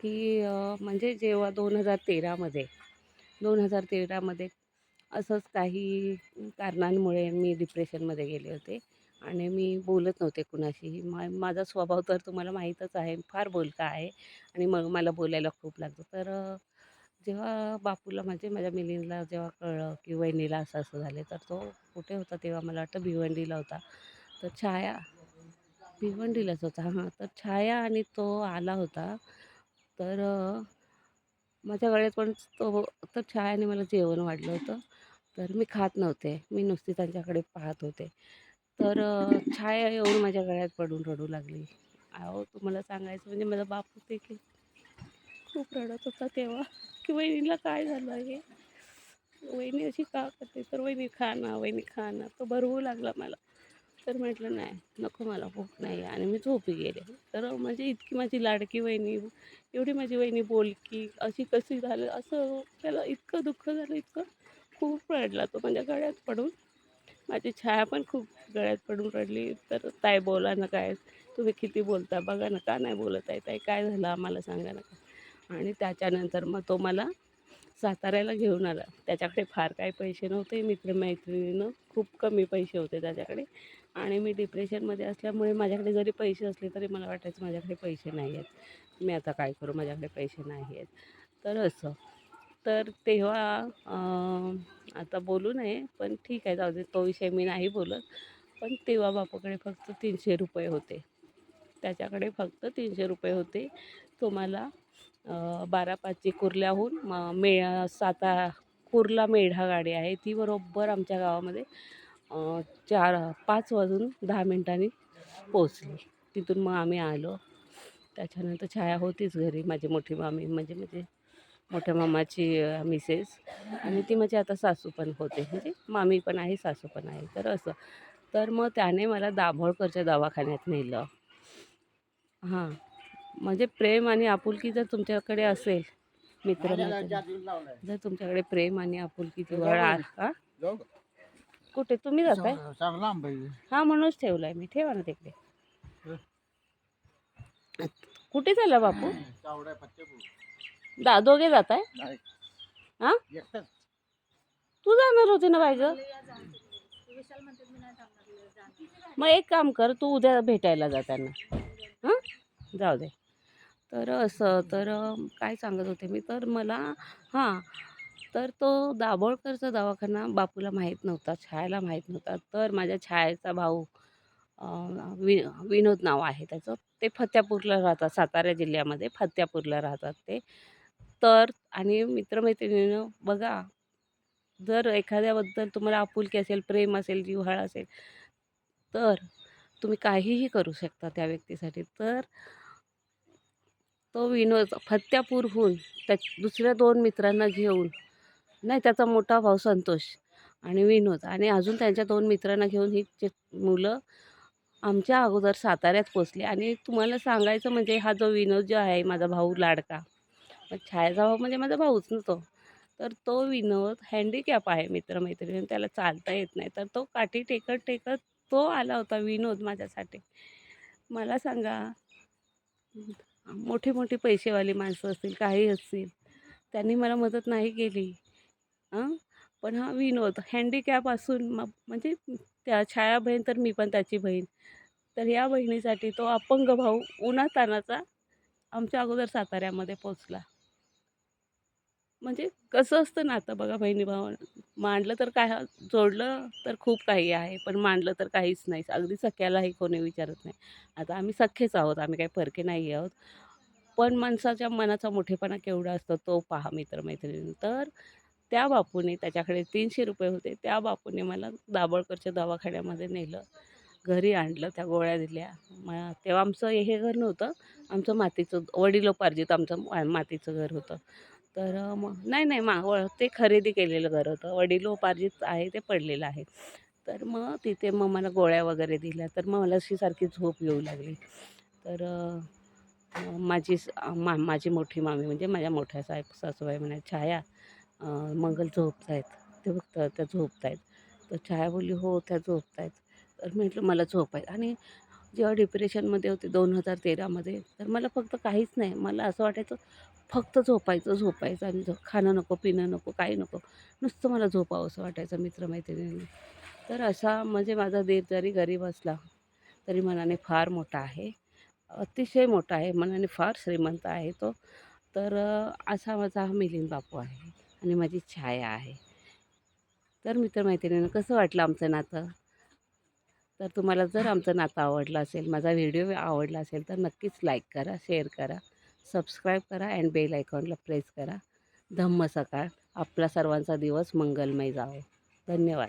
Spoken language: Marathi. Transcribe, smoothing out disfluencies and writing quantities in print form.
की म्हणजे जेव्हा 2013मध्ये असंच काही कारणांमुळे मी डिप्रेशनमध्ये गेले होते आणि मी बोलत नव्हते कुणाशीही. माझा स्वभाव तर तुम्हाला माहीतच आहे, फार बोलका आहे आणि मग मला बोलायला खूप लागतं. तर जेव्हा बापूला म्हणजे माझ्या मिलिंदला जेव्हा कळलं की वहिनीला असं-असं झालं, तर तो कुठे होता तेव्हा मला वाटतं भिवंडीला होता. तर छाया भिवंडीलाच होता हां. तर छाया आणि तो आला होता. तर माझ्या गळ्यात पण तो तर छायाने मला जेवण वाढलं होतं. तर मी खात नव्हते. मी नुसती त्यांच्याकडे पाहत होते. तर छाया येऊन माझ्या गळ्यात पडून रडू लागली. अहो तुम्हाला सांगायचं म्हणजे माझा बापू देखील खूप रडत होता तेव्हा, की वहिनीला काय झालं आहे? वहिनी अशी का करते? तर "वहिनी खा ना, वहिनी खा ना." तो भरवू लागला मला. तर म्हटलं, "नाही, नको मला भूक नाही आहे." आणि मी झोपी गेले. तर म्हणजे इतकी माझी लाडकी वहिनी, एवढी माझी वहिनी बोलकी, अशी कशी झालं? असं त्याला इतकं दुःख झालं, इतकं खूप रडला तो माझ्या गळ्यात पडून. माझी छाया पण खूप गळ्यात पडून रडली. तर "ताई बोला ना काय? तुम्ही किती बोलता? बघा ना, का नाही बोलत आहे ताई? काय झालं आम्हाला सांगा ना." आणि त्याच्यानंतर मग तो मला साताऱ्याला घेऊन आला. त्याच्याकडे फार काही पैसे नव्हते. मित्र-मैत्रिणीनं खूप कमी पैसे होते त्याच्याकडे आणि मी डिप्रेशनमध्ये असल्यामुळे माझ्याकडे जरी पैसे असले तरी मला वाटायचं माझ्याकडे पैसे नाही आहेत. मी आता काय करू? माझ्याकडे पैसे नाही आहेत. तर असं. तर तेव्हा आता बोलू नये, पण ठीक आहे जाऊ दे. तो विषय मी नाही बोलत. पण तेव्हा बापूकडे फक्त ₹300 होते. त्याच्याकडे फक्त ₹300 होते. तो मला 12-5 कुर्ल्याहून कुर्ला मेढा गाडी आहे ती बरोबर आमच्या गावामध्ये 5 वाजून 10 मिनिटांनी पोहोचली. तिथून मग आम्ही आलो. त्याच्यानंतर छाया होतीच घरी. माझी मोठी मामी म्हणजे म्हणजे मोठ्या मामाची मिसेस आणि ती माझी आता सासू पण होते. म्हणजे मामी पण आहे, सासू पण आहे. तर असं. तर मग त्याने मला दाभोळकरच्या दवाखान्यात नेलं. हां. म्हणजे प्रेम आणि आपुलकी जर तुमच्याकडे असेल, जर तुमच्याकडे प्रेम आणि आपुलकी जिव्हाळा हां? कुठे तुम्ही जाताय? हां, म्हणूनच ठेवलाय मी. ठेवा ना तिकडे. कुठे चालला बापू? दोघे जाताय? हां? तू जाणार होती ना बाई गं? मग एक काम कर, तू उद्या भेटायला जा त्यांना. हां? जाऊ दे. तर असं तर काय सांगत होते मी, तर मला हां, तर तो दाभोळकरचा दवाखाना बापूला माहीत नव्हता, छायाला माहीत नव्हता. तर माझ्या छायेचा भाऊ अ, विनोद नाव आहे त्याचं. ते फत्यापूरला राहतात, सातारा जिल्ह्यामध्ये फत्यापूरला राहतात ते. तर आणि मित्र बघा, जर एखाद्याबद्दल तुम्हाला आपुलकी असेल, प्रेम असेल, जिव्हाळा असेल, तर तुम्ही काहीही करू शकता त्या व्यक्तीसाठी. तर तो विनोद फत्यापूरहून त्या दुसऱ्या 2 मित्रांना घेऊन नाही त्याचा मोठा भाऊ संतोष आणि विनोद आणि अजून त्यांच्या 2 मित्रांना घेऊन ही मुलं आमच्या अगोदर साताऱ्यात पोचली आणि तुम्हाला सांगायचं म्हणजे हा जो विनोद जो आहे माझा भाऊ लाडका, मग छायाचा भाऊ म्हणजे माझा भाऊच ना तो. तर तो विनोद हँडिकॅप आहे त्याला चालता येत नाही. तर तो काठी टेकत तो आला होता विनोद माझ्यासाठी. मला सांगा मोठी-मोठी पैसेवाली माणसं असतील, काही असतील, त्यांनी मला मदत नाही केली. हां, पण हा विनोद हँडिकॅप असून म्हणजे त्या छाया बहीण तर मी पण त्याची बहीण. तर या बहिणीसाठी तो अपंग भाऊ उन्हातान्हाचा आमच्या अगोदर साताऱ्यामध्ये पोहोचला. म्हणजे कसं असतं ना आता बघा बहिणी-भावानं मांडलं तर काय जोडलं तर खूप काही आहे, पण मांडलं तर काहीच नाही. अगदी सख्यालाही कोणी विचारत नाही. आता आम्ही सख्खेच आहोत, आम्ही काही परके नाही आहोत. पण माणसाच्या मनाचा मोठेपणा केवढा असतो तो पहा मित्र-मैत्रिणी. तर त्या बापूने त्याच्याकडे ₹300 होते. त्या बापूने मला दाभोळकरच्या दवाखान्यामध्ये नेलं. घरी आणलं, त्या गोळ्या दिल्या. मग तेव्हा आमचं हे घर नव्हतं. आमचं मातीचं वडिलोपार्जित आमचं मातीचं घर होतं. तर मग नाही, नाही ते खरेदी केलेलं घर होतं. वडिलोपार्जित आहे ते पडलेलं आहे. तर मग तिथे मग मला गोळ्या वगैरे दिल्या. तर मग मला अशी सारखी झोप येऊ लागली. तर माझी मोठी मामी म्हणजे माझ्या मोठ्या सासूबाई म्हणाल्या, "छाया मंगल झोपतायत." ते बघतात त्या झोपतायत. तर छाया बोलली, "हो, त्या झोपतायत." तर म्हटलं, "मला झोप आहे." आणि जेव्हा डिप्रेशनमध्ये होते 2013मध्ये, तर मला फक्त काहीच नाही. मला असं वाटायचं फक्त झोपायचं, झोपायचं आणि खाणं नको, पिणं नको, काही नको. नुसतं मला झोपावंसं वाटायचं मित्र-मैत्रिणींनी. तर असा म्हणजे माझा दीर जरी गरीब असला, तरी मनाने फार मोठा आहे. अतिशय मोठा आहे. मनाने फार श्रीमंत आहे तो. तर असा माझा हा मिलिंद बापू आहे आणि माझी छाया आहे. तर मित्र कसं वाटलं आमचं नातं? तर तुम्हाला जर आमचं नातं आवडलं असेल, माझा व्हिडिओ आवडला असेल, तर नक्कीच लाईक करा, शेअर करा, सबस्क्राईब करा अँड बेल आयकॉनला प्रेस करा. धम्म सकाळ. आपला सर्वांचा दिवस मंगलमय जावो. धन्यवाद.